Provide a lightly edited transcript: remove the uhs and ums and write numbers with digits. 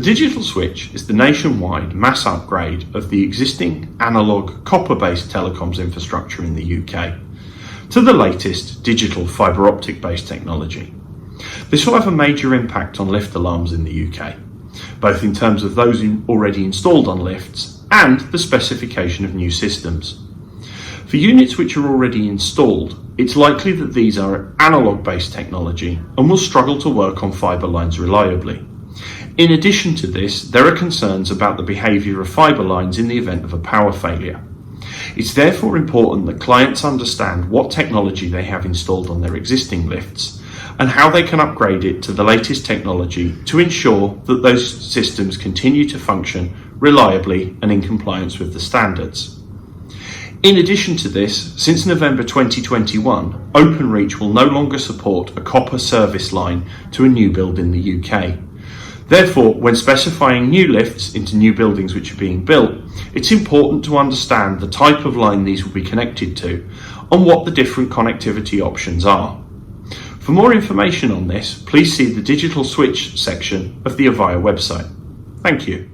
digital switch is the nationwide mass upgrade of the existing analogue copper-based telecoms infrastructure in the UK to the latest digital fibre optic based technology. This will have a major impact on lift alarms in the UK, both in terms of those already installed on lifts and the specification of new systems. For units which are already installed, it's likely that these are analogue based technology and will struggle to work on fibre lines reliably. In addition to this, there are concerns about the behaviour of fibre lines in the event of a power failure. It's therefore important that clients understand what technology they have installed on their existing lifts and how they can upgrade it to the latest technology to ensure that those systems continue to function reliably and in compliance with the standards. In addition to this, since November 2021, Openreach will no longer support a copper service line to a new build in the UK. Therefore, when specifying new lifts into new buildings which are being built, it's important to understand the type of line these will be connected to and what the different connectivity options are. For more information on this, please see the digital switch section of the Avaya website. Thank you.